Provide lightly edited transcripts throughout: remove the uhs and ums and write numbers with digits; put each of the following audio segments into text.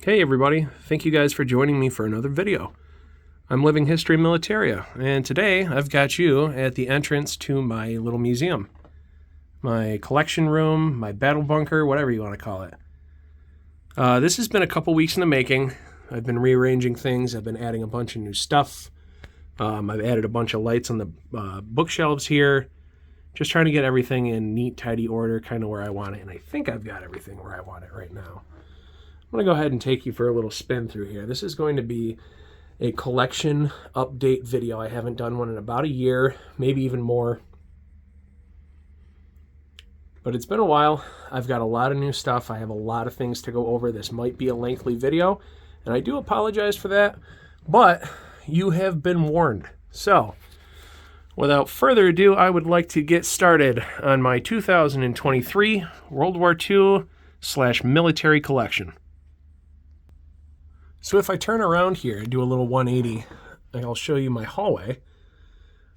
Hey everybody, thank you guys for joining me for another video. I'm Living History Militaria, and today I've got you at the entrance to my little museum. My collection room, my battle bunker, whatever you want to call it. This has been a couple weeks in the making. I've been rearranging things, I've been adding a bunch of new stuff. I've added a bunch of lights on the bookshelves here. Just trying to get everything in neat, tidy order, kind of where I want it, and I think I've got everything where I want it right now. I'm going to go ahead and take you for a little spin through here. This is going to be a collection update video. I haven't done one in about a year, maybe even more. But it's been a while. I've got a lot of new stuff. I have a lot of things to go over. This might be a lengthy video, and I do apologize for that, but you have been warned. So, without further ado, I would like to get started on my 2023 World War II/military collection. So if I turn around here and do a little 180, I'll show you my hallway.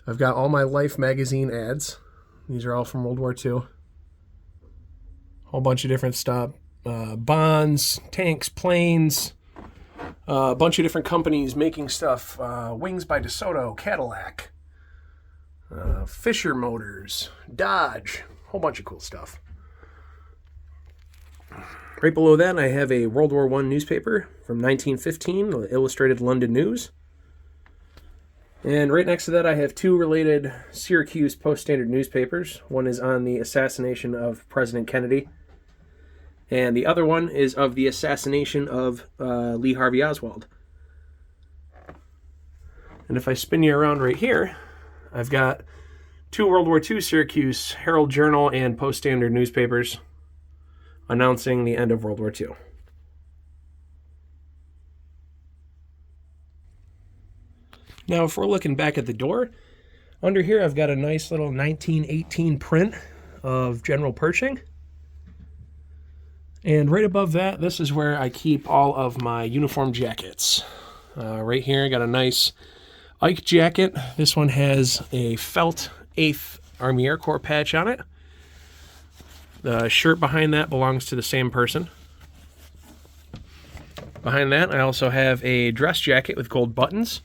I've got all my Life magazine ads. These are all from World War II. Whole bunch of different stuff. Bonds, tanks, planes, a bunch of different companies making stuff. Wings by DeSoto, Cadillac, Fisher Motors, Dodge, whole bunch of cool stuff. Right below that, I have a World War I newspaper from 1915, the Illustrated London News. And right next to that, I have two related Syracuse Post-Standard newspapers. One is on the assassination of President Kennedy, and the other one is of the assassination of Lee Harvey Oswald. And if I spin you around right here, I've got two World War II Syracuse Herald Journal and Post-Standard newspapers announcing the end of World War II. Now, if we're looking back at the door, under here I've got a nice little 1918 print of General Pershing. And right above that, this is where I keep all of my uniform jackets. Right here, I got a nice Ike jacket. This one has a felt 8th Army Air Corps patch on it. The shirt behind that belongs to the same person. Behind that, I also have a dress jacket with gold buttons.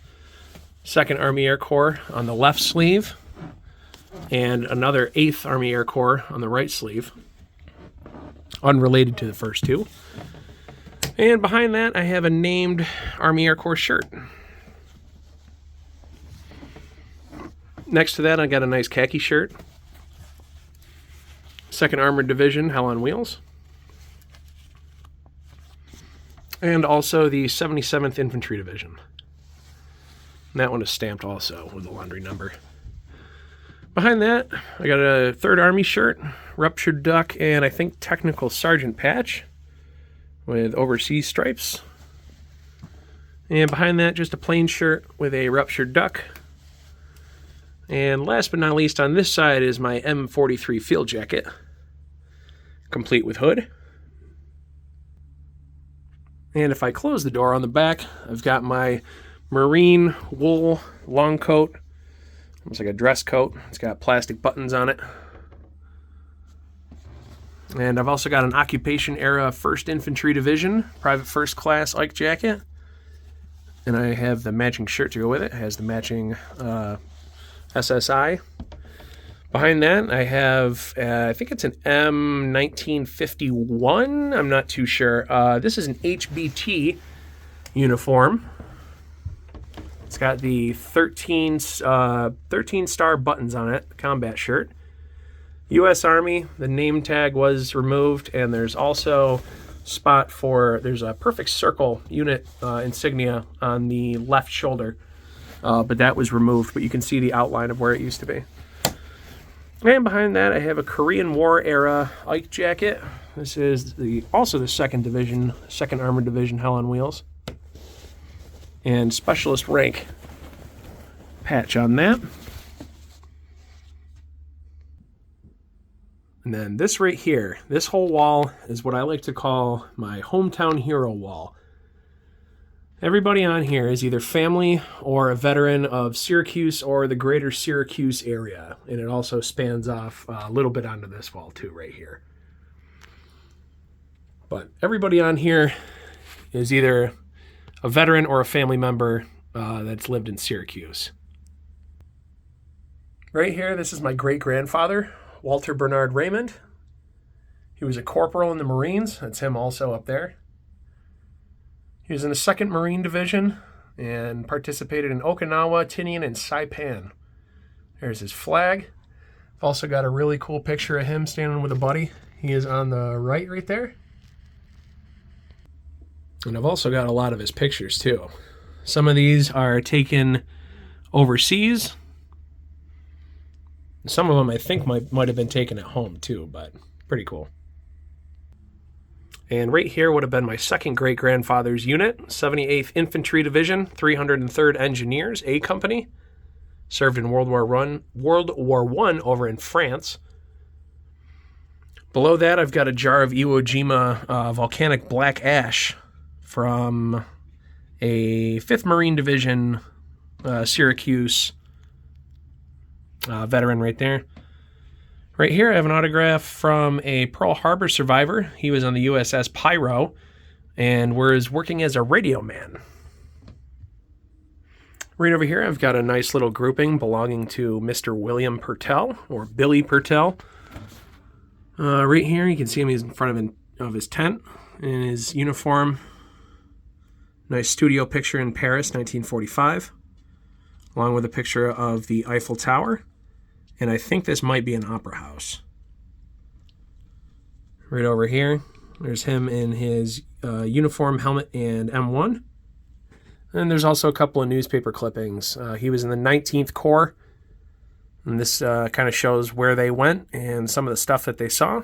2nd Army Air Corps on the left sleeve, and another 8th Army Air Corps on the right sleeve, unrelated to the first two. And behind that, I have a named Army Air Corps shirt. Next to that, I got a nice khaki shirt. 2nd Armored Division, Hell on Wheels. And also the 77th Infantry Division. And that one is stamped also with a laundry number. Behind that, I got a 3rd Army shirt, ruptured duck, and I think technical sergeant patch with overseas stripes. And behind that, just a plain shirt with a ruptured duck. And last but not least, on this side is my M43 field jacket, complete with hood. And if I close the door on the back, I've got my Marine wool long coat. Looks like a dress coat. It's got plastic buttons on it. And I've also got an occupation era 1st Infantry Division, Private First Class Ike jacket. And I have the matching shirt to go with it. It has the matching SSI. Behind that, I have, I think it's an M1951. I'm not too sure. This is an HBT uniform. It's got the 13 star buttons on it, combat shirt. U.S. Army, the name tag was removed, and there's also spot for, there's a perfect circle unit insignia on the left shoulder. But that was removed, but you can see the outline of where it used to be. And behind that, I have a Korean War era Ike jacket. This is also the 2nd Division, 2nd Armored Division, Hell on Wheels. And specialist rank patch on that. And then this right here, this whole wall is what I like to call my hometown hero wall. Everybody on here is either family or a veteran of Syracuse or the greater Syracuse area. And it also spans off a little bit onto this wall too, right here. But everybody on here is either a veteran or a family member that's lived in Syracuse. Right here, this is my great-grandfather, Walter Bernard Raymond. He was a corporal in the Marines. That's him also up there. He was in the 2nd Marine Division and participated in Okinawa, Tinian, and Saipan. There's his flag. I've also got a really cool picture of him standing with a buddy. He is on the right there. And I've also got a lot of his pictures too. Some of these are taken overseas. Some of them I think might have been taken at home too, but pretty cool. And right here would have been my second great-grandfather's unit, 78th Infantry Division, 303rd Engineers, A Company. Served in World War I over in France. Below that, I've got a jar of Iwo Jima volcanic black ash from a 5th Marine Division Syracuse veteran right there. Right here, I have an autograph from a Pearl Harbor survivor. He was on the USS Pyro and was working as a radio man. Right over here, I've got a nice little grouping belonging to Mr. William Purtell, or Billy Purtell. Right here, you can see him. He's in front of his tent in his uniform. Nice studio picture in Paris, 1945, along with a picture of the Eiffel Tower. And I think this might be an opera house. Right over here, there's him in his uniform, helmet, and M1. And there's also a couple of newspaper clippings. He was in the 19th Corps, and this kind of shows where they went and some of the stuff that they saw.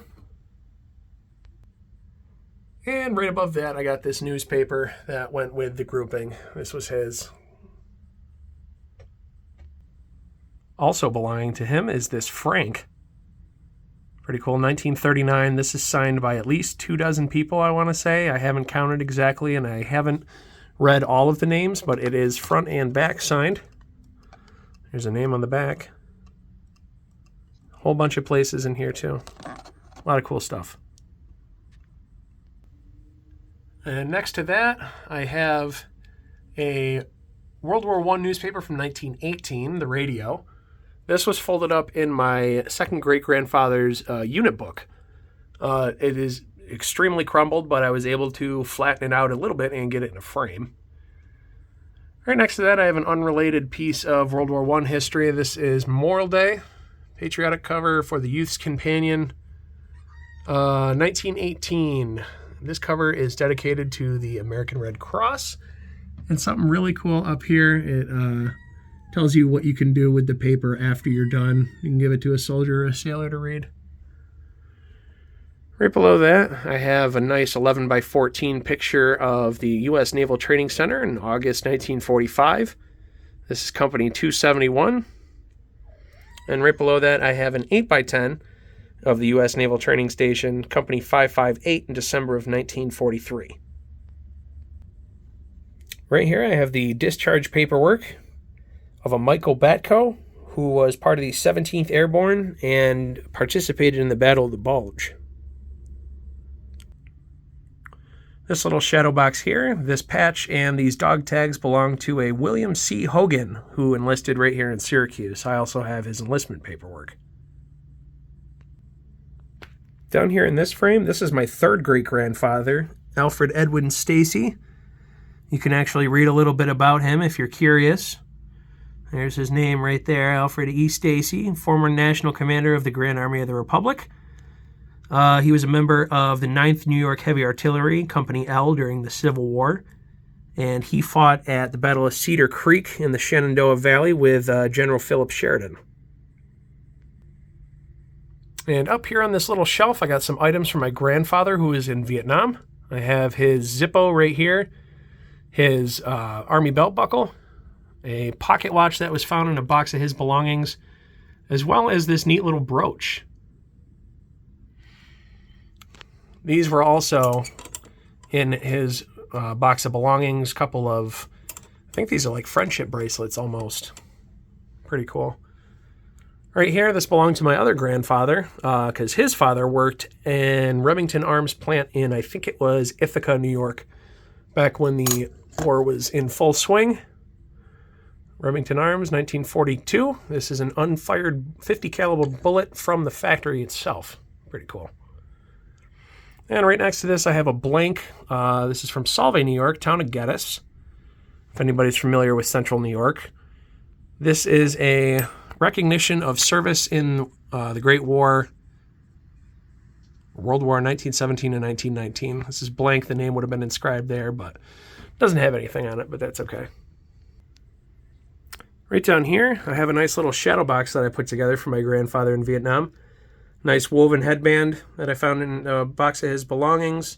And right above that, I got this newspaper that went with the grouping. This was his. Also belonging to him is this Frank. Pretty cool, 1939. This is signed by at least 24 people, I want to say. I haven't counted exactly, and I haven't read all of the names, but it is front and back signed. There's a name on the back. A whole bunch of places in here, too. A lot of cool stuff. And next to that, I have a World War I newspaper from 1918, the Radio. This was folded up in my second great-grandfather's unit book. It is extremely crumbled, but I was able to flatten it out a little bit and get it in a frame. Right next to that, I have an unrelated piece of World War I history. This is Memorial Day, patriotic cover for the Youth's Companion, 1918. This cover is dedicated to the American Red Cross. And something really cool up here, it tells you what you can do with the paper after you're done. You can give it to a soldier or a sailor to read. Right below that, I have a nice 11 by 14 picture of the U.S. Naval Training Center in August 1945. This is Company 271. And right below that, I have an 8 by 10 of the U.S. Naval Training Station, Company 558, in December of 1943. Right here, I have the discharge paperwork of a Michael Batko, who was part of the 17th Airborne and participated in the Battle of the Bulge. This little shadow box here, this patch and these dog tags belong to a William C. Hogan, who enlisted right here in Syracuse. I also have his enlistment paperwork. Down here in this frame, this is my third great-grandfather, Alfred Edwin Stacy. You can actually read a little bit about him if you're curious. There's his name right there, Alfred E. Stacy, former National Commander of the Grand Army of the Republic. He was a member of the 9th New York Heavy Artillery, Company L, during the Civil War. And he fought at the Battle of Cedar Creek in the Shenandoah Valley with General Philip Sheridan. And up here on this little shelf, I got some items from my grandfather who was in Vietnam. I have his Zippo right here, his Army belt buckle, a pocket watch that was found in a box of his belongings, as well as this neat little brooch. These were also in his box of belongings, couple of, I think these are like friendship bracelets almost. Pretty cool. Right here, this belonged to my other grandfather, because his father worked in Remington Arms plant in, I think it was Ithaca, New York, back when the war was in full swing. Remington Arms, 1942. This is an unfired 50 caliber bullet from the factory itself. Pretty cool. And right next to this, I have a blank. This is from Solvay, New York, town of Geddes. If anybody's familiar with Central New York. This is a recognition of service in the Great War, World War 1917 and 1919. This is blank. The name would have been inscribed there, but it doesn't have anything on it, but that's okay. Right down here, I have a nice little shadow box that I put together for my grandfather in Vietnam. Nice woven headband that I found in a box of his belongings,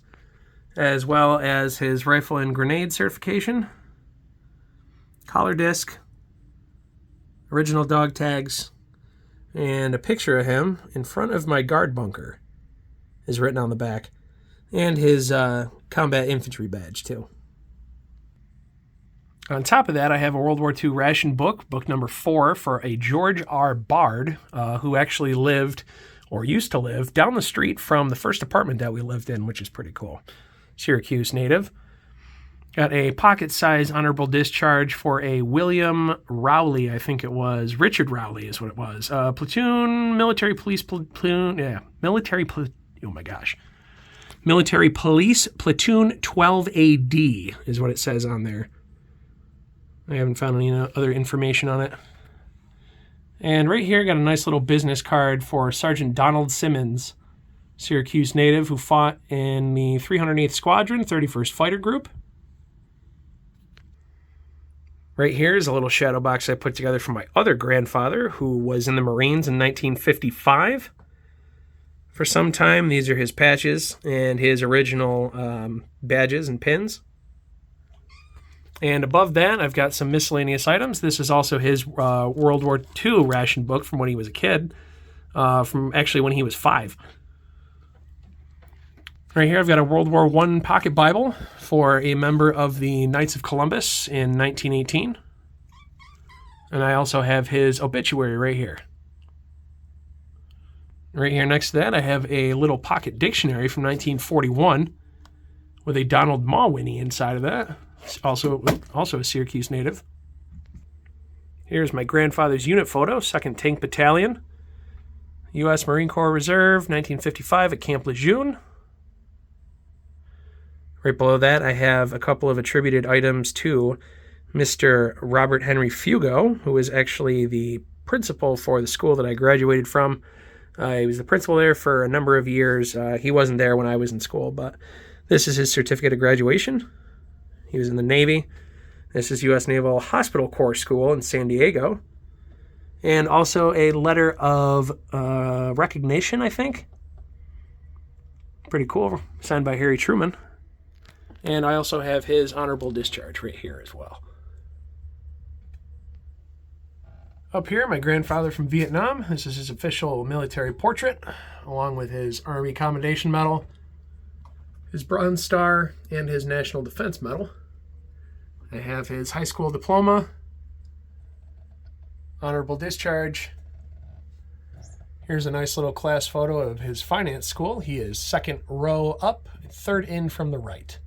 as well as his rifle and grenade certification, collar disc, original dog tags, and a picture of him in front of my guard bunker is written on the back, and his combat infantry badge too. On top of that, I have a World War II ration book, book number 4, for a George R. Bard, who actually lived, or used to live, down the street from the first apartment that we lived in, which is pretty cool. Syracuse native. Got a pocket-size honorable discharge for a William Rowley, I think it was. Richard Rowley is what it was. Platoon, military police platoon, Military Police Platoon 12 AD is what it says on there. I haven't found any other information on it. And right here, got a nice little business card for Sergeant Donald Simmons, Syracuse native, who fought in the 308th Squadron, 31st Fighter Group. Right here is a little shadow box I put together for my other grandfather, who was in the Marines in 1955. For some time, these are his patches and his original badges and pins. And above that, I've got some miscellaneous items. This is also his World War II ration book from when he was a kid, from actually when he was 5. Right here, I've got a World War I pocket Bible for a member of the Knights of Columbus in 1918. And I also have his obituary right here. Right here next to that, I have a little pocket dictionary from 1941 with a Donald Mawhinney inside of that. Also a Syracuse native. Here's my grandfather's unit photo, 2nd Tank Battalion, U.S. Marine Corps Reserve, 1955 at Camp Lejeune. Right below that, I have a couple of attributed items to Mr. Robert Henry Fugo, who was actually the principal for the school that I graduated from. He was the principal there for a number of years. He wasn't there when I was in school, but this is his certificate of graduation. He was in the Navy. This is U.S. Naval Hospital Corps School in San Diego. And also a letter of recognition, I think. Pretty cool. Signed by Harry Truman. And I also have his honorable discharge right here as well. Up here, my grandfather from Vietnam. This is his official military portrait, along with his Army Commendation Medal, his Bronze Star, and his National Defense Medal. I have his high school diploma, honorable discharge. Here's a nice little class photo of his finance school. He is 2nd row up, 3rd in from the right.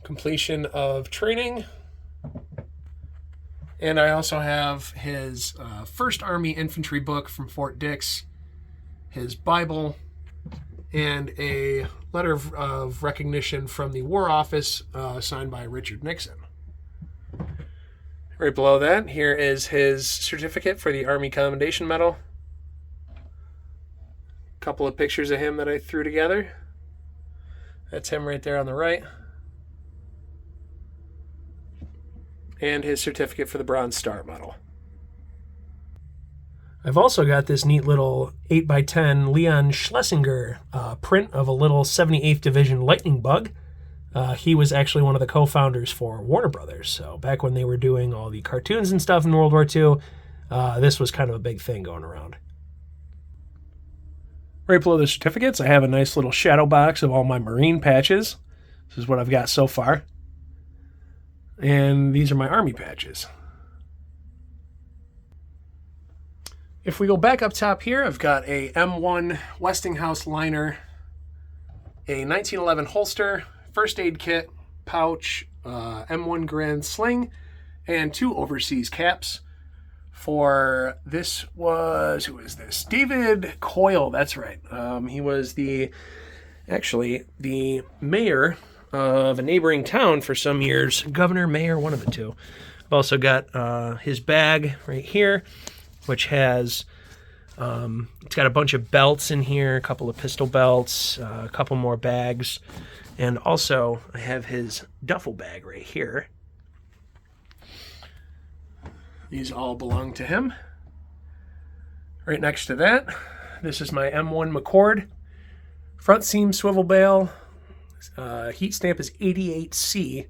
Completion of training. And I also have his 1st Army Infantry book from Fort Dix, his Bible, and a letter of recognition from the War Office signed by Richard Nixon. Right below that, here is his certificate for the Army Commendation Medal. A couple of pictures of him that I threw together. That's him right there on the right. And his certificate for the Bronze Star Medal. I've also got this neat little 8x10 Leon Schlesinger print of a little 78th Division Lightning Bug. He was actually one of the co-founders for Warner Brothers. So back when they were doing all the cartoons and stuff in World War II, this was kind of a big thing going around. Right below the certificates, I have a nice little shadow box of all my Marine patches. This is what I've got so far. And these are my Army patches. If we go back up top here, I've got a M1 Westinghouse liner a 1911 holster, first aid kit, pouch, M1 Grand Sling, and 2 overseas caps. For this was, who is this? David Coyle, that's right. He was the mayor of a neighboring town for some years. Governor, mayor, one of the two. I've also got his bag right here, which has, it's got a bunch of belts in here, a couple of pistol belts, a couple more bags, and also I have his duffel bag right here. These all belong to him. Right next to that, this is my M1 McCord. Front seam swivel bail. Heat stamp is 88C.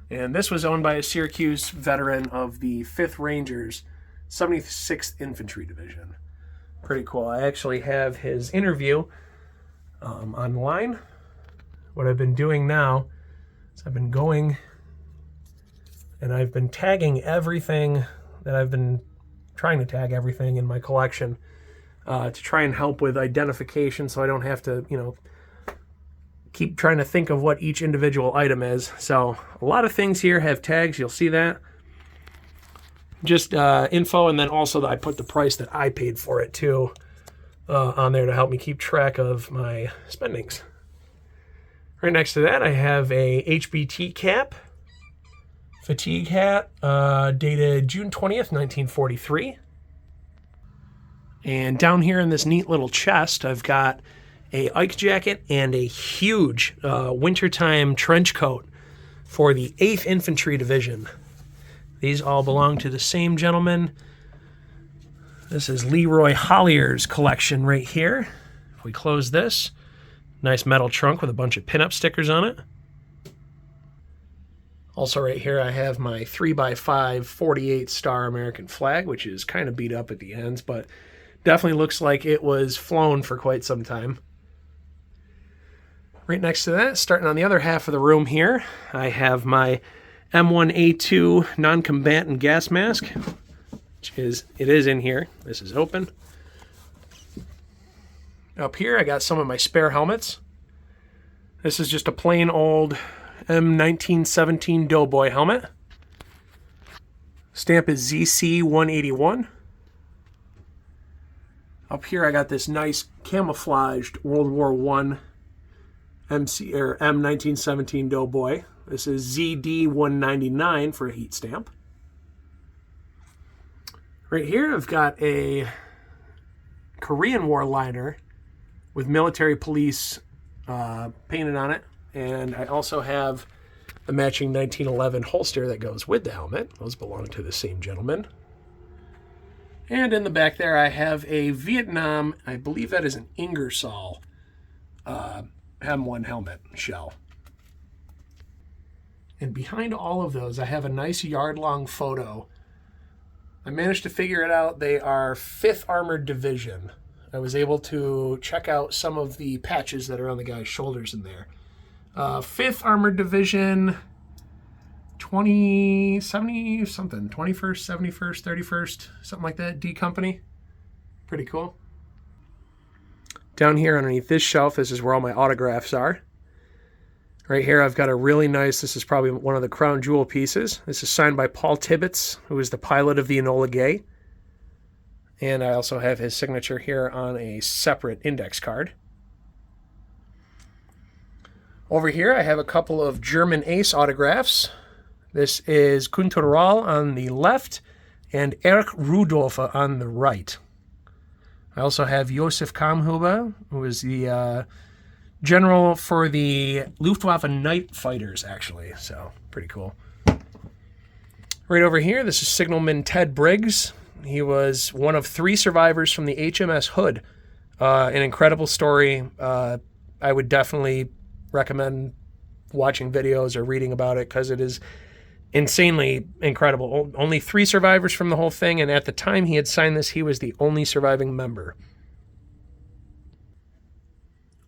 And this was owned by a Syracuse veteran of the 5th Rangers, 76th Infantry Division. Pretty cool. I actually have his interview online. What I've been doing now is I've been going and I've been tagging everything that I've been trying to tag everything in my collection to try and help with identification so I don't have to, keep trying to think of what each individual item is. So a lot of things here have tags. You'll see that. Just info, and then also I put the price that I paid for it too on there to help me keep track of my spendings. Right next to that, I have a HBT cap. Fatigue hat, dated June 20th, 1943. And down here in this neat little chest, I've got a Ike jacket and a huge wintertime trench coat for the 8th Infantry Division. These all belong to the same gentleman. This is Leroy Hollier's collection right here. If we close this, nice metal trunk with a bunch of pinup stickers on it. Also right here I have my 3x5 48 star American flag, which is kind of beat up at the ends, but definitely looks like it was flown for quite some time. Right next to that, starting on the other half of the room here, I have my M1A2 non-combatant gas mask, which is in here. This is open. Up here I got some of my spare helmets. This is just a plain old M1917 Doughboy helmet. Stamp is ZC181. Up here I got this nice camouflaged World War I M1917 Doughboy. This is ZD199 for a heat stamp. Right here I've got a Korean War liner with military police painted on it. And I also have the matching 1911 holster that goes with the helmet. Those belong to the same gentleman. And in the back there, I have a Vietnam, I believe that is an Ingersoll M1 helmet shell. And behind all of those, I have a nice yard-long photo. I managed to figure it out. They are 5th Armored Division. I was able to check out some of the patches that are on the guy's shoulders in there. 5th Armored Division, 2070 something, 21st, 71st, 31st, something like that, D Company. Pretty cool. Down here underneath this shelf, this is where all my autographs are. Right here I've got a really nice, this is probably one of the crown jewel pieces. This is signed by Paul Tibbets, who is the pilot of the Enola Gay. And I also have his signature here on a separate index card. Over here, I have a couple of German ace autographs. This is Günter Rahl on the left and Erich Rudolph on the right. I also have Josef Kammhuber, who is the general for the Luftwaffe Night Fighters, actually. So, pretty cool. Right over here, this is Signalman Ted Briggs. He was one of 3 survivors from the HMS Hood. An incredible story. I would definitely recommend watching videos or reading about it because it is insanely incredible. Only 3 survivors from the whole thing, and at the time he had signed this, he was the only surviving member.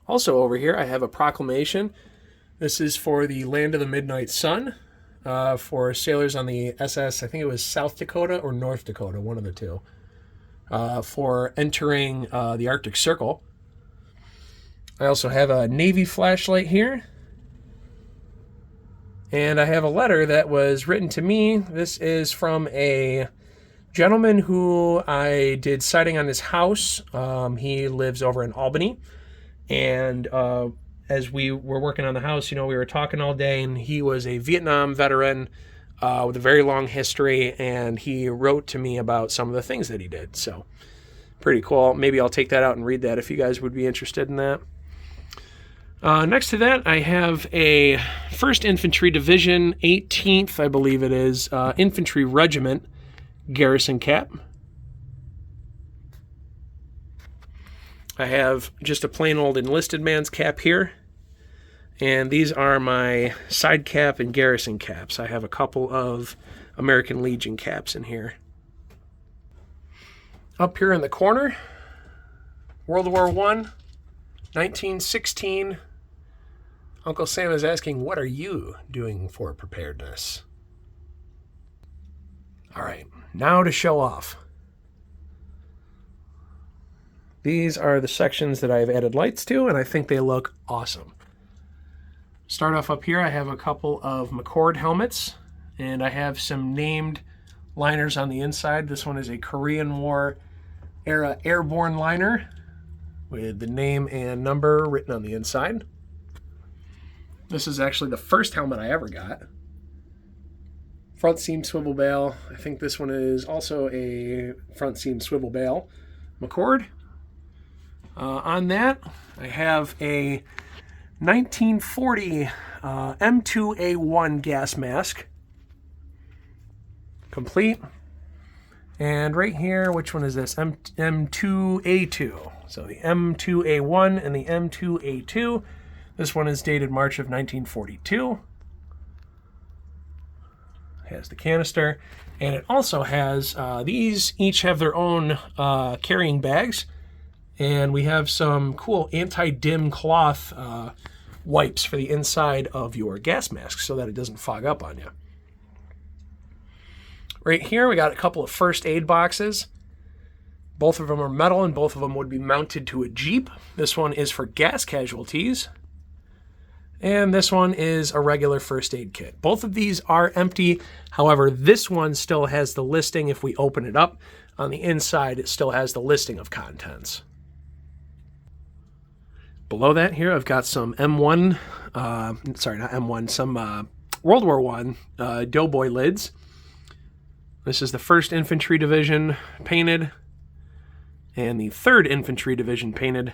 Also over here, I have a proclamation. This is for the Land of the Midnight Sun, for sailors on the SS, I think it was South Dakota or North Dakota, one of the two, for entering the Arctic Circle. I also have a Navy flashlight here. And I have a letter that was written to me. This is from a gentleman who I did siding on his house. He lives over in Albany. And as we were working on the house, we were talking all day, and he was a Vietnam veteran with a very long history, and he wrote to me about some of the things that he did. So pretty cool. Maybe I'll take that out and read that if you guys would be interested in that. Next to that, I have a 1st Infantry Division, 18th, I believe it is, Infantry Regiment Garrison cap. I have just a plain old enlisted man's cap here. And these are my side cap and garrison caps. I have a couple of American Legion caps in here. Up here in the corner, World War I, 1916. Uncle Sam is asking, what are you doing for preparedness? All right, now to show off. These are the sections that I've added lights to, and I think they look awesome. Start off up here, I have a couple of McCord helmets, and I have some named liners on the inside. This one is a Korean War era airborne liner with the name and number written on the inside. This is actually the first helmet I ever got. Front seam swivel bail. I think this one is also a front seam swivel bail McCord. On that, I have a 1940 M2A1 gas mask. Complete. And right here, which one is this? M2A2. So the M2A1 and the M2A2. This one is dated March of 1942. Has the canister. And it also has, these each have their own carrying bags. And we have some cool anti-dim cloth wipes for the inside of your gas mask so that it doesn't fog up on you. Right here, we got a couple of first aid boxes. Both of them are metal, and both of them would be mounted to a Jeep. This one is for gas casualties. And this one is a regular first aid kit. Both of these are empty. However, this one still has the listing. If we open it up, on the inside, it still has the listing of contents. Below that here, I've got some M1, sorry, not M1, some World War I doughboy lids. This is the 1st Infantry Division painted and the 3rd Infantry Division painted.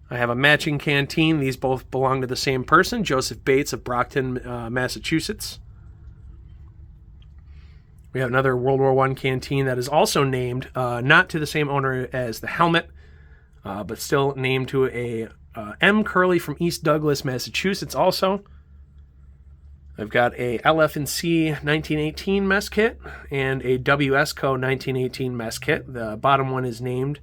I have a matching canteen. These both belong to the same person, Joseph Bates of Brockton, Massachusetts. We have another World War I canteen that is also named, not to the same owner as the helmet, but still named to a M. Curley from East Douglas, Massachusetts also. I've got a LF&C 1918 mess kit and a WSCO 1918 mess kit. The bottom one is named.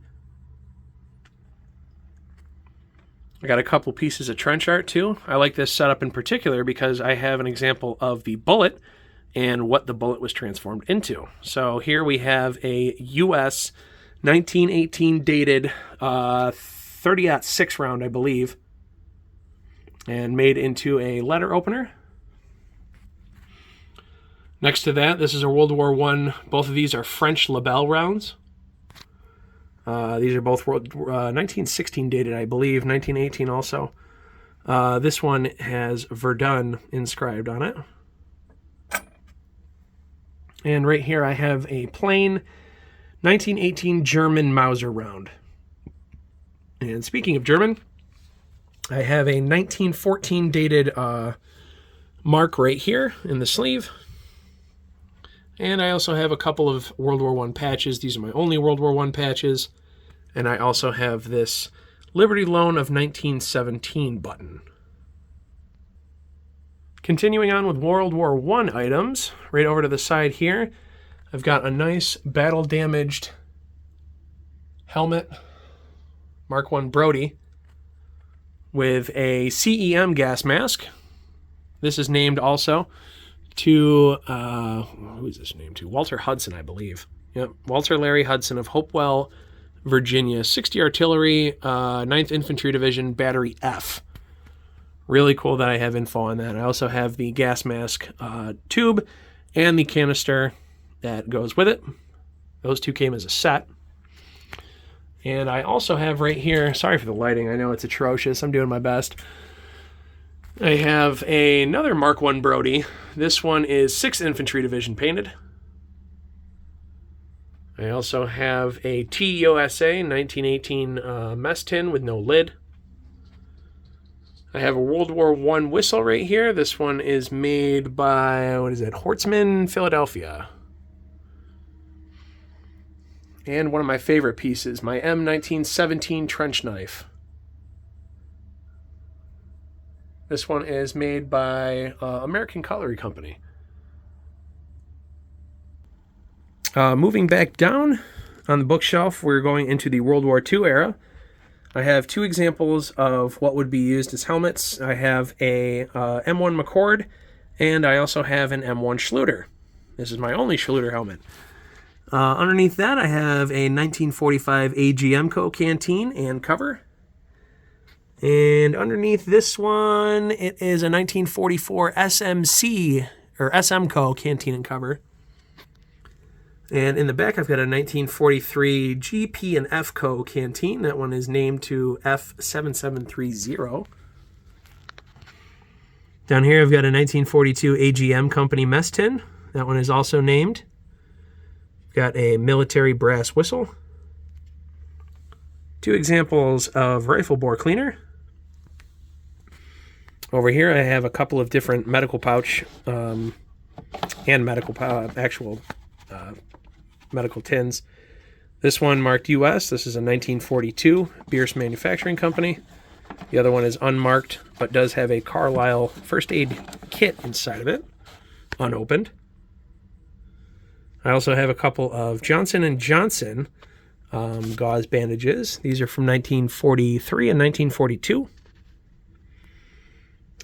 I got a couple pieces of trench art too. I like this setup in particular because I have an example of the bullet and what the bullet was transformed into. So here we have a US 1918 dated 30-06 round, I believe, and made into a letter opener. Next to that, this is a World War I. Both of these are French Lebel rounds. These are both 1916 dated, I believe, 1918 also. This one has Verdun inscribed on it. And right here I have a plain 1918 German Mauser round. And speaking of German, I have a 1914 dated mark right here in the sleeve. And I also have a couple of World War I patches. These are my only World War I patches. And I also have this Liberty Loan of 1917 button. Continuing on with World War I items, right over to the side here, I've got a nice battle-damaged helmet, Mark I Brody, with a CEM gas mask. This is named also to, who is this named to? Walter Hudson, I believe. Yep, Walter Larry Hudson of Hopewell, Virginia, 60 Artillery, 9th Infantry Division, Battery F. Really cool that I have info on that. I also have the gas mask tube and the canister that goes with it. Those two came as a set. And I also have right here, sorry for the lighting, I know it's atrocious, I'm doing my best. I have another Mark I Brody. This one is 6th Infantry Division painted. I also have a TUSA 1918 mess tin with no lid. I have a World War I whistle right here. This one is made by, what is it, Hortzman, Philadelphia. And one of my favorite pieces, my M1917 trench knife. This one is made by American Cutlery Company. Moving back down on the bookshelf, we're going into the World War II era. I have two examples of what would be used as helmets. I have a M1 McCord, and I also have an M1 Schluter. This is my only Schluter helmet. Underneath that, I have a 1945 AGMCO canteen and cover. And underneath this one, it is a 1944 SMC, or SMCO canteen and cover. And in the back, I've got a 1943 GP and FCO canteen. That one is named to F7730. Down here, I've got a 1942 AGM Company mess tin. That one is also named. Got a military brass whistle. Two examples of rifle bore cleaner. Over here, I have a couple of different medical pouch and actual medical tins. This one marked US. This is a 1942 Bierce Manufacturing Company. The other one is unmarked, but does have a Carlisle first aid kit inside of it, unopened. I also have a couple of Johnson & Johnson gauze bandages. These are from 1943 and 1942.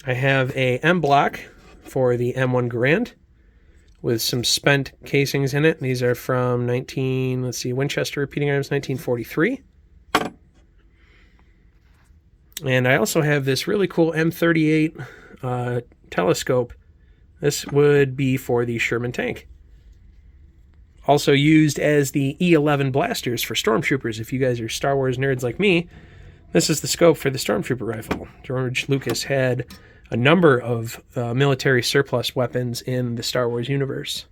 I have a M-block for the M1 Garand with some spent casings in it. These are from Winchester Repeating Arms 1943. And I also have this really cool M38 telescope. This would be for the Sherman tank. Also used as the E11 blasters for stormtroopers. If you guys are Star Wars nerds like me, this is the scope for the stormtrooper rifle. George Lucas had a number of military surplus weapons in the Star Wars universe.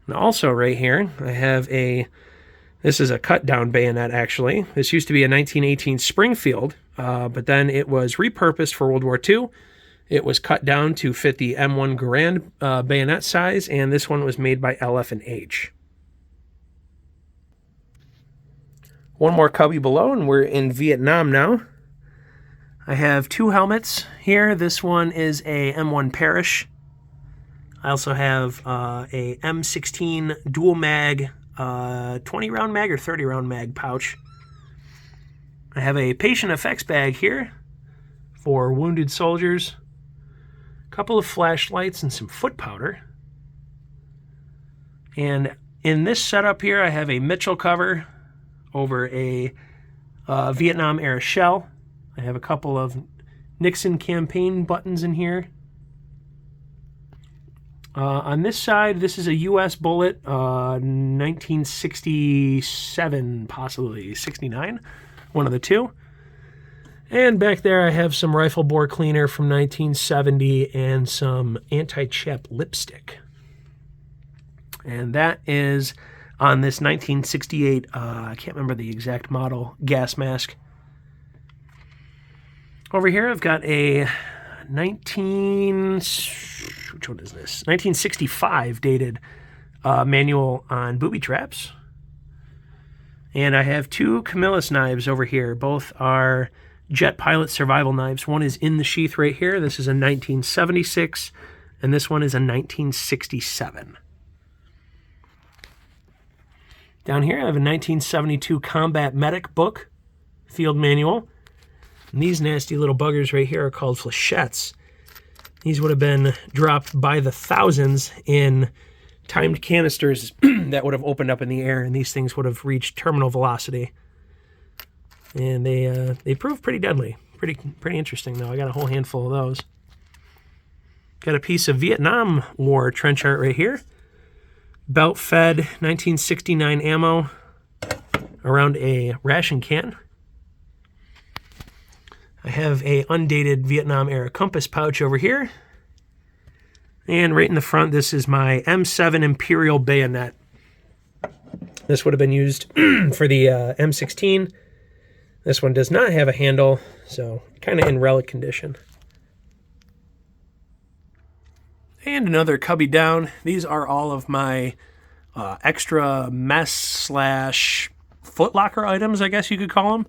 And also right here, I have this is a cut-down bayonet, actually. This used to be a 1918 Springfield, but then it was repurposed for World War II. It was cut down to fit the M1 Garand bayonet size, and this one was made by LF&H. One more cubby below, and we're in Vietnam now. I have two helmets here. This one is a M1 Parrish. I also have a M16 dual mag, 20-round mag or 30-round mag pouch. I have a patient effects bag here for wounded soldiers. A couple of flashlights and some foot powder. And in this setup here, I have a Mitchell cover over a Vietnam-era shell. I have a couple of Nixon campaign buttons in here. On this side, this is a U.S. bullet, 1967, possibly 69, one of the two. And back there, I have some rifle bore cleaner from 1970 and some anti-chap lipstick. And that is on this 1968, I can't remember the exact model, gas mask. Over here, I've got a 1965 dated manual on booby traps. And I have two Camillus knives over here. Both are Jet Pilot survival knives. One is in the sheath right here. This is a 1976, and this one is a 1967. Down here, I have a 1972 Combat Medic book, field manual. And these nasty little buggers right here are called flechettes. These would have been dropped by the thousands in timed canisters that would have opened up in the air, and these things would have reached terminal velocity. And they proved pretty deadly. Pretty interesting, though. I got a whole handful of those. Got a piece of Vietnam War trench art right here. Belt-fed 1969 ammo around a ration can. I have a undated Vietnam-era compass pouch over here. And right in the front, this is my M7 Imperial bayonet. This would have been used for the M16. This one does not have a handle, so kind of in relic condition. And another cubby down. These are all of my extra mess slash Foot Locker items, I guess you could call them.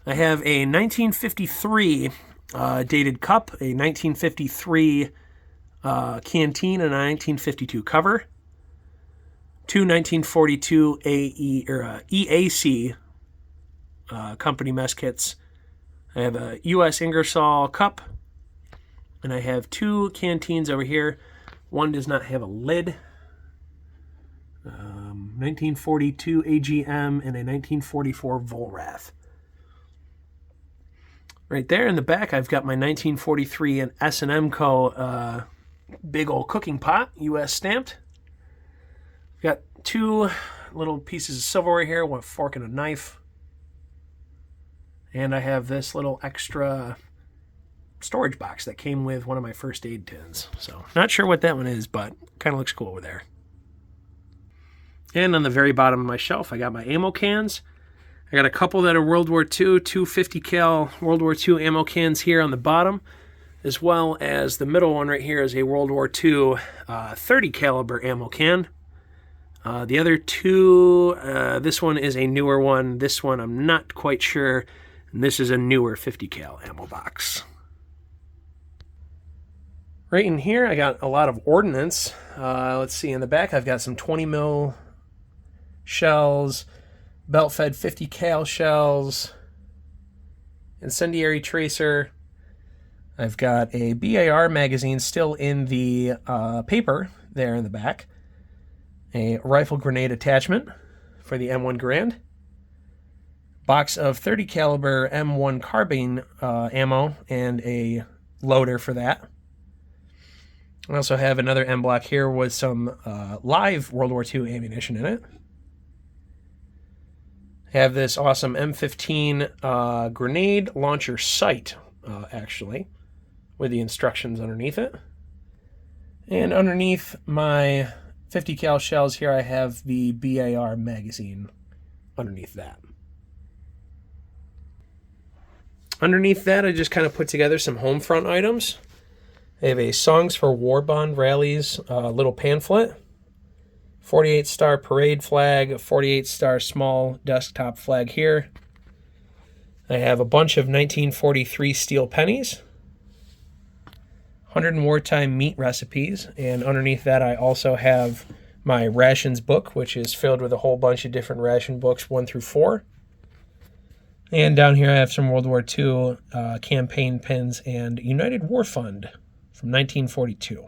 I have a 1953 dated cup, a 1953 canteen, and a 1952 cover. Two 1942 EAC company mess kits. I have a U.S. Ingersoll cup. And I have two canteens over here. One does not have a lid. 1942 AGM and a 1944 Vollrath. Right there in the back, I've got my 1943 and S&M Co. Big old cooking pot, U.S. stamped. Got two little pieces of silverware here, one fork and a knife. And I have this little extra storage box that came with one of my first aid tins. So not sure what that one is, but kind of looks cool over there. And on the very bottom of my shelf, I got my ammo cans. I got a couple that are World War II, 250 cal World War II ammo cans here on the bottom, as well as the middle one right here is a World War II 30 caliber ammo can. The other two, this one is a newer one. This one I'm not quite sure. And this is a newer 50 cal ammo box. Right in here, I got a lot of ordnance. Let's see, in the back, I've got some 20 mil shells, belt-fed 50 cal shells, incendiary tracer. I've got a BAR magazine still in the paper there in the back. A rifle grenade attachment for the M1 Garand. Box of 30 caliber M1 carbine ammo and a loader for that. I also have another M block here with some live World War II ammunition in it. I have this awesome M15 grenade launcher sight, actually, with the instructions underneath it. And underneath my 50 cal shells here, I have the BAR magazine underneath that. Underneath that, I just kind of put together some home front items. I have a Songs for War Bond Rallies little pamphlet, 48 star parade flag, 48 star small desktop flag here. I have a bunch of 1943 steel pennies, 100 in wartime meat recipes, and underneath that I also have my rations book, which is filled with a whole bunch of different ration books, 1 through 4. And down here I have some World War II campaign pins and United War Fund from 1942.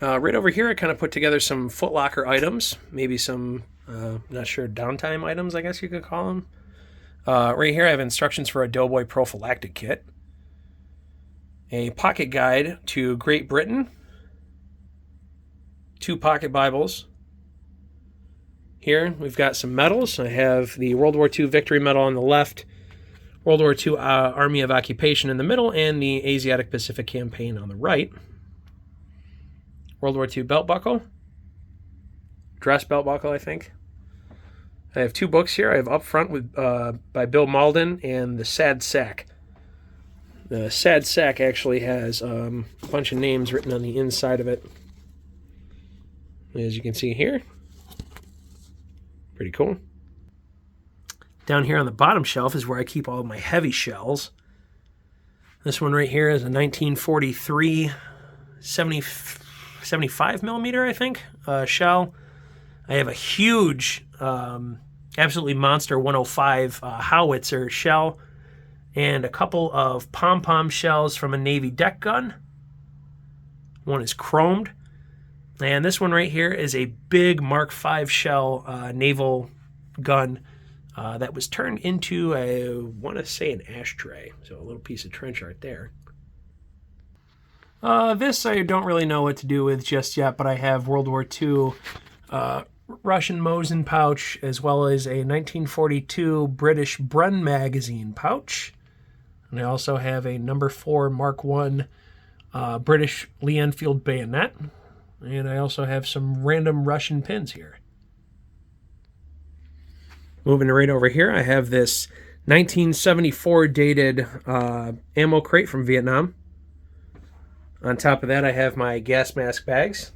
Right over here I kind of put together some Foot Locker items, maybe some, not sure, downtime items I guess you could call them. Right here I have instructions for a Doughboy prophylactic kit, a pocket guide to Great Britain, 2 pocket Bibles. Here we've got some medals. I have the World War II Victory Medal on the left, World War II Army of Occupation in the middle, and the Asiatic Pacific Campaign on the right. World War II belt buckle, dress belt buckle, I think. I have 2 books here. I have Up Front with by Bill Malden and The Sad Sack. The Sad Sack actually has a bunch of names written on the inside of it, as you can see here. Pretty cool. Down here on the bottom shelf is where I keep all of my heavy shells. This one right here is a 1943 75 millimeter, I think, shell. I have a huge, absolutely monster 105 howitzer shell, and a couple of pom-pom shells from a Navy deck gun. One is chromed. And this one right here is a big Mark V shell naval gun that was turned into, I want to say, an ashtray. So a little piece of trench art there. This I don't really know what to do with just yet, but I have World War II Russian Mosin pouch, as well as a 1942 British Brunn magazine pouch. And I also have a number 4 Mark I British Lee Enfield bayonet. And I also have some random Russian pins here. Moving right over here, I have this 1974 dated ammo crate from Vietnam. On top of that, I have my gas mask bags.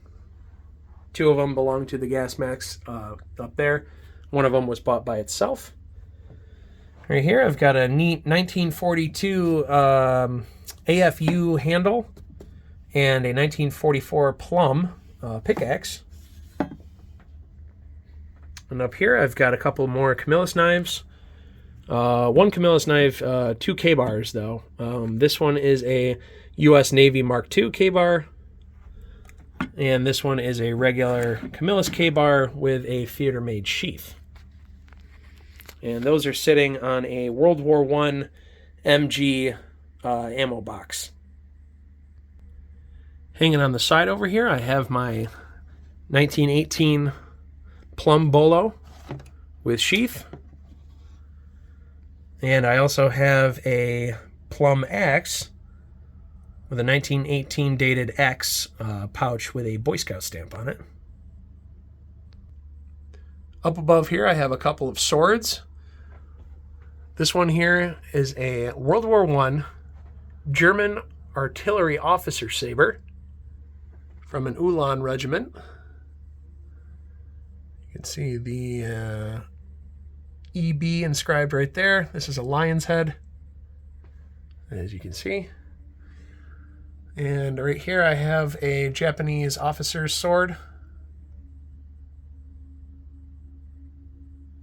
2 of them belong to the gas masks up there. One of them was bought by itself. Right here, I've got a neat 1942 AFU handle and a 1944 Plum pickaxe. And up here, I've got a couple more Camillus knives. One Camillus knife, 2 K-bars, though. This one is a U.S. Navy Mark II K-bar. And this one is a regular Camillus K-bar with a theater-made sheath. And those are sitting on a World War I MG ammo box. Hanging on the side over here, I have my 1918 Plum Bolo with sheath. And I also have a Plum Axe with a 1918 dated X pouch with a Boy Scout stamp on it. Up above here, I have a couple of swords. This one here is a World War I German artillery officer saber from an Ulan regiment. You can see the EB inscribed right there. This is a lion's head, as you can see. And right here I have a Japanese officer's sword.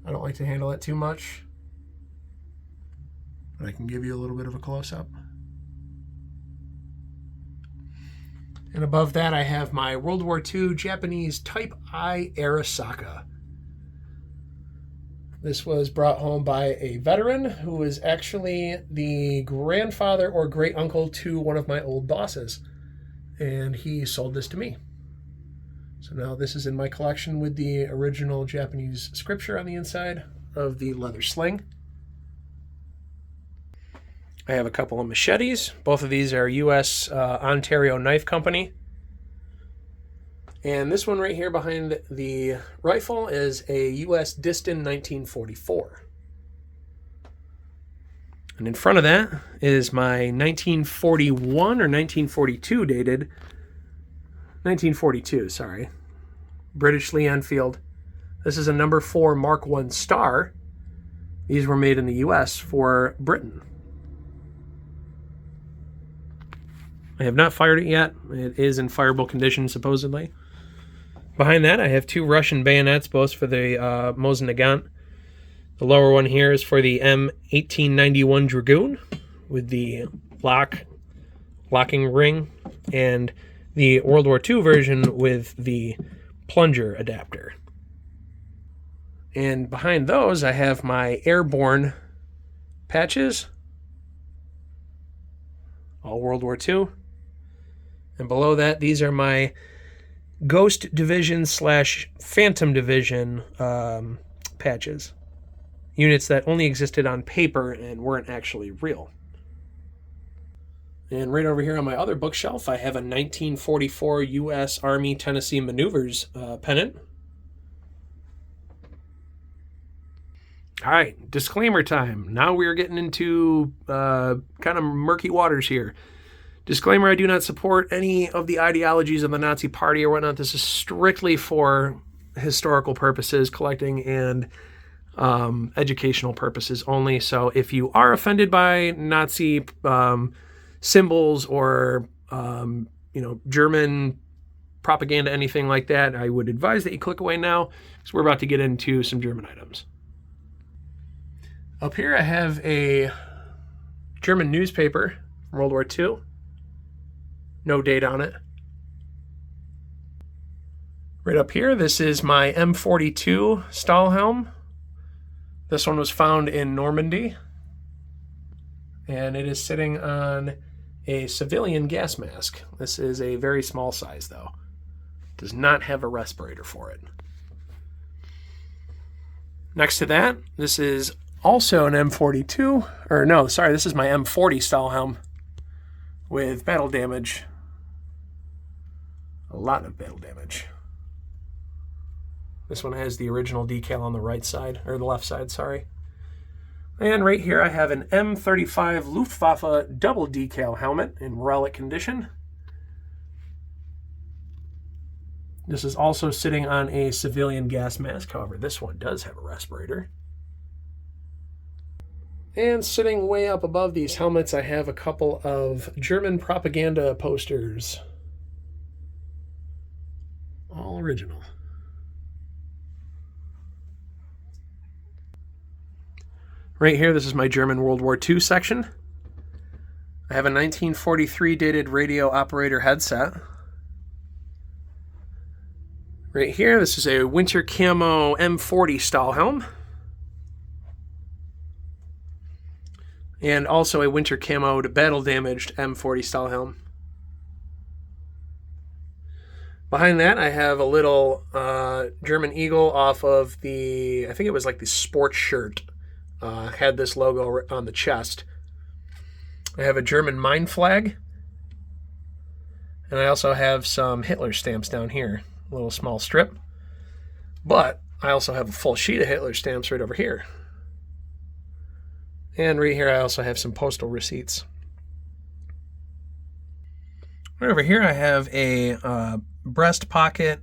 I don't like to handle it too much, but I can give you a little bit of a close-up. And above that, I have my World War II Japanese Type I Arisaka. This was brought home by a veteran who was actually the grandfather or great uncle to one of my old bosses. And he sold this to me. So now this is in my collection with the original Japanese scripture on the inside of the leather sling. I have a couple of machetes. Both of these are U.S. Ontario Knife Company. And this one right here behind the rifle is a U.S. Distin 1944. And in front of that is my 1941 or 1942 dated, 1942, sorry, British Lee Enfield. This is a number 4 Mark I Star. These were made in the U.S. for Britain. I have not fired it yet. It is in fireable condition, supposedly. Behind that, I have 2 Russian bayonets, both for the Mosin Nagant. The lower one here is for the M1891 Dragoon with the locking ring, and the World War II version with the plunger adapter. And behind those, I have my airborne patches, all World War II. And below that, these are my Ghost Division / Phantom Division patches. Units that only existed on paper and weren't actually real. And right over here on my other bookshelf, I have a 1944 U.S. Army Tennessee Maneuvers pennant. All right, disclaimer time. Now we are getting into kind of murky waters here. Disclaimer, I do not support any of the ideologies of the Nazi Party or whatnot. This is strictly for historical purposes, collecting and educational purposes only. So if you are offended by Nazi symbols or German propaganda, anything like that, I would advise that you click away now, because we're about to get into some German items. Up here I have a German newspaper from World War II. No date on it. Right up here, this is my M42 Stahlhelm. This one was found in Normandy, and it is sitting on a civilian gas mask. This is a very small size, though. Does not have a respirator for it. Next to that, this is also an M42, or no, sorry, this is my M40 Stahlhelm with battle damage. A lot of battle damage. This one has the original decal on the right side, or the left side, sorry. And right here I have an M35 Luftwaffe double decal helmet in relic condition. This is also sitting on a civilian gas mask, however this one does have a respirator. And sitting way up above these helmets I have a couple of German propaganda posters. All original. Right here, this is my German World War II section. I have a 1943 dated radio operator headset. Right here, this is a winter camo M40 Stahlhelm. And also a winter camoed battle damaged M40 Stahlhelm. Behind that, I have a little German eagle off of the, I think it was like the sports shirt. Had this logo on the chest. I have a German mine flag. And I also have some Hitler stamps down here. A little small strip. But I also have a full sheet of Hitler stamps right over here. And right here I also have some postal receipts. Right over here I have a breast pocket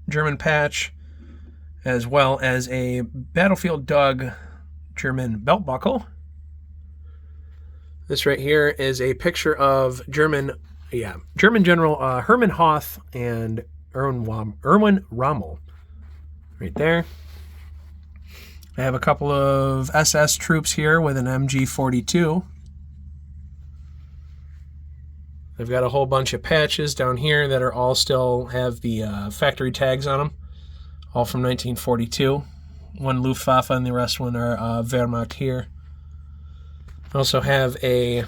German patch, as well as a Battlefield Doug German belt buckle. This right here is a picture of German General Hermann Hoth and Erwin Rommel. Right there. I have a couple of SS troops here with an MG42. I've got a whole bunch of patches down here that are all still have the factory tags on them, all from 1942. One Luftwaffe and the rest one are Wehrmacht here. I also have a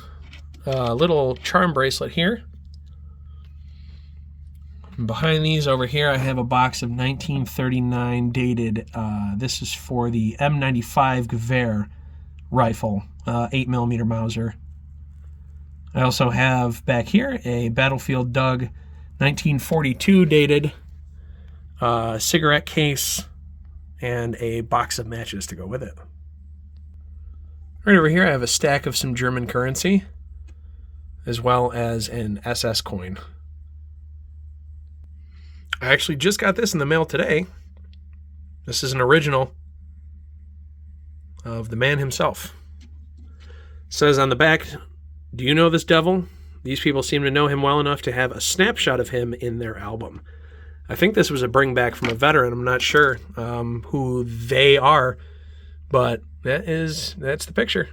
little charm bracelet here. And behind these over here I have a box of 1939 dated, this is for the M95 Gewehr rifle, 8mm Mauser. I also have back here a Battlefield Doug 1942 dated cigarette case and a box of matches to go with it. Right over here I have a stack of some German currency, as well as an SS coin. I actually just got this in the mail today. This is an original of the man himself. It says on the back, "Do you know this devil? These people seem to know him well enough to have a snapshot of him in their album." I think this was a bring back from a veteran. I'm not sure who they are, but that's the picture.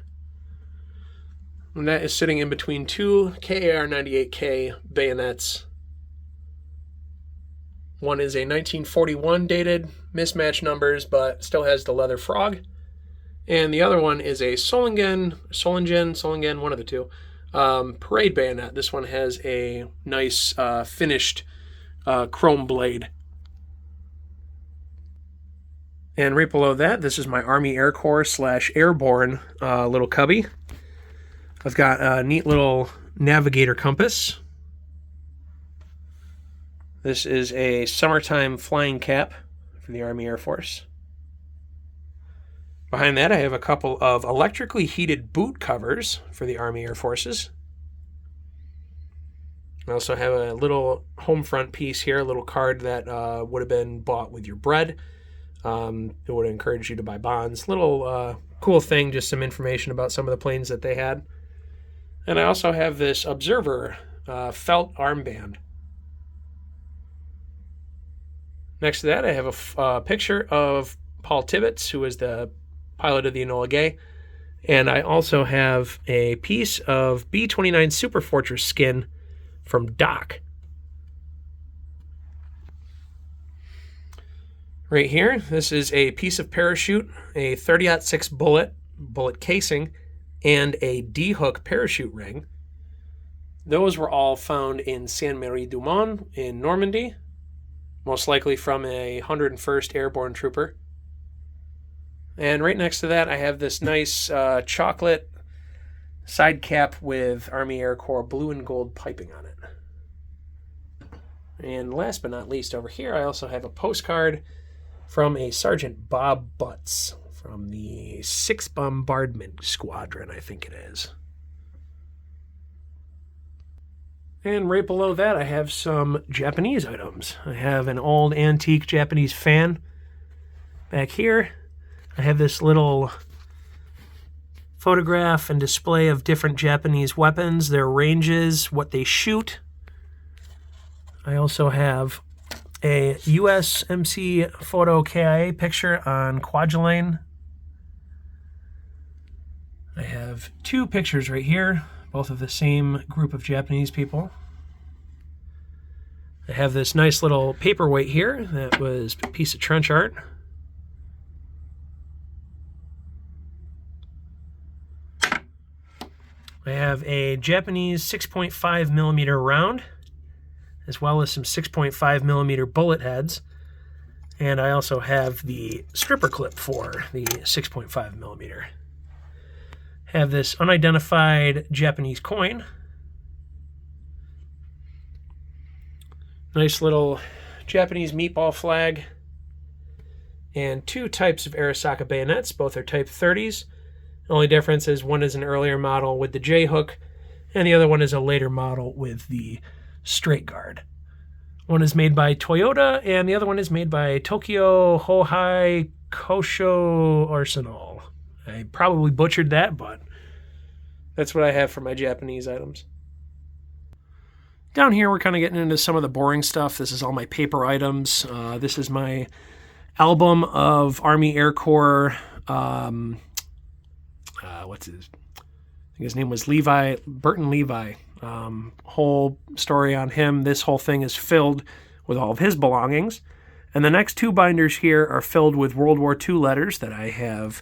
And that is sitting in between two KAR 98K bayonets. One is a 1941 dated, mismatched numbers, but still has the leather frog. And the other one is a Solingen, one of the two, parade bayonet. This one has a nice finished chrome blade. And right below that, this is my Army Air Corps / Airborne little cubby. I've got a neat little navigator compass. This is a summertime flying cap for the Army Air Force. Behind that, I have a couple of electrically heated boot covers for the Army Air Forces. I also have a little home front piece here, a little card that would have been bought with your bread. It would encourage you to buy bonds. Little cool thing, just some information about some of the planes that they had. And I also have this Observer felt armband. Next to that, I have a picture of Paul Tibbets, who is the pilot of the Enola Gay. And I also have a piece of B-29 Super Fortress skin from Doc. Right here, this is a piece of parachute, a 30-06 bullet casing, and a D-hook parachute ring. Those were all found in Saint-Méry-du-Mont in Normandy, most likely from a 101st Airborne Trooper. And right next to that, I have this nice chocolate side cap with Army Air Corps blue and gold piping on it. And last but not least, over here, I also have a postcard from a Sergeant Bob Butts from the 6th Bombardment Squadron, I think it is. And right below that, I have some Japanese items. I have an old antique Japanese fan. Back here, I have this little photograph and display of different Japanese weapons, their ranges, what they shoot. I also have a USMC photo KIA picture on Kwajalein. I have two pictures right here, both of the same group of Japanese people. I have this nice little paperweight here that was a piece of trench art. I have a Japanese 6.5 millimeter round, as well as some 6.5 millimeter bullet heads. And I also have the stripper clip for the 6.5 millimeter. Have this unidentified Japanese coin. Nice little Japanese meatball flag. And two types of Arisaka bayonets. Both are Type 30s. The only difference is one is an earlier model with the J-hook, and the other one is a later model with the straight guard. One is made by Toyota, and the other one is made by Tokyo Hohai Kosho Arsenal. I probably butchered that, but that's what I have for my Japanese items. Down here, we're kind of getting into some of the boring stuff. This is all my paper items. This is my album of Army Air Corps. I think his name was Burton Levi. Whole story on him. This whole thing is filled with all of his belongings. And the next two binders here are filled with World War II letters that I have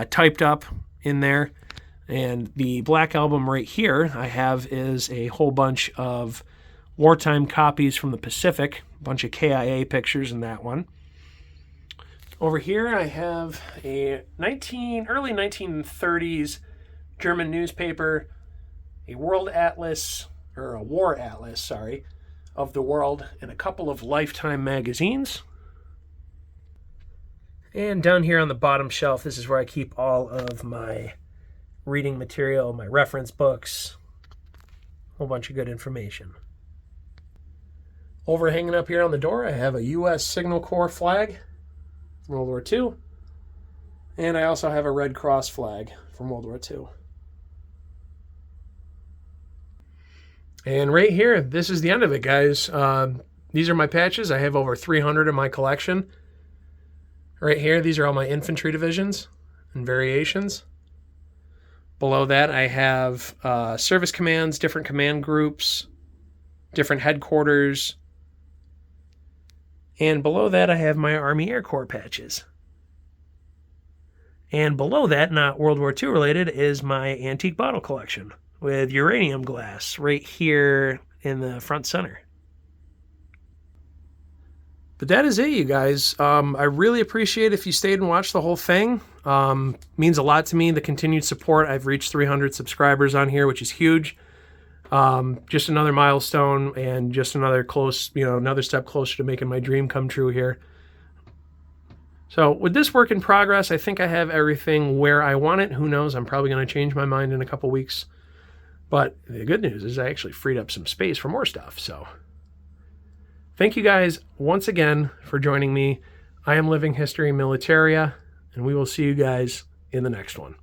typed up in there. And the black album right here I have is a whole bunch of wartime copies from the Pacific, a bunch of KIA pictures in that one. Over here I have a early 1930s German newspaper, a war atlas of the world, and a couple of Lifetime magazines. And down here on the bottom shelf, this is where I keep all of my reading material, my reference books, a whole bunch of good information. Overhanging up here on the door, I have a U.S. Signal Corps flag from World War II, and I also have a Red Cross flag from World War II. And right here, this is the end of it, guys. These are my patches. I have over 300 in my collection. Right here, these are all my infantry divisions and variations. Below that, I have service commands, different command groups, different headquarters. And below that, I have my Army Air Corps patches. And below that, not World War II related, is my antique bottle collection with uranium glass right here in the front center. But that is it, you guys. I really appreciate if you stayed and watched the whole thing. Means a lot to me, the continued support. I've reached 300 subscribers on here, which is huge. Just another milestone and just another step closer to making my dream come true here. So with this work in progress, I think I have everything where I want it. Who knows? I'm probably going to change my mind in a couple weeks. But the good news is I actually freed up some space for more stuff. So thank you guys once again for joining me. I am Living History Militaria, and we will see you guys in the next one.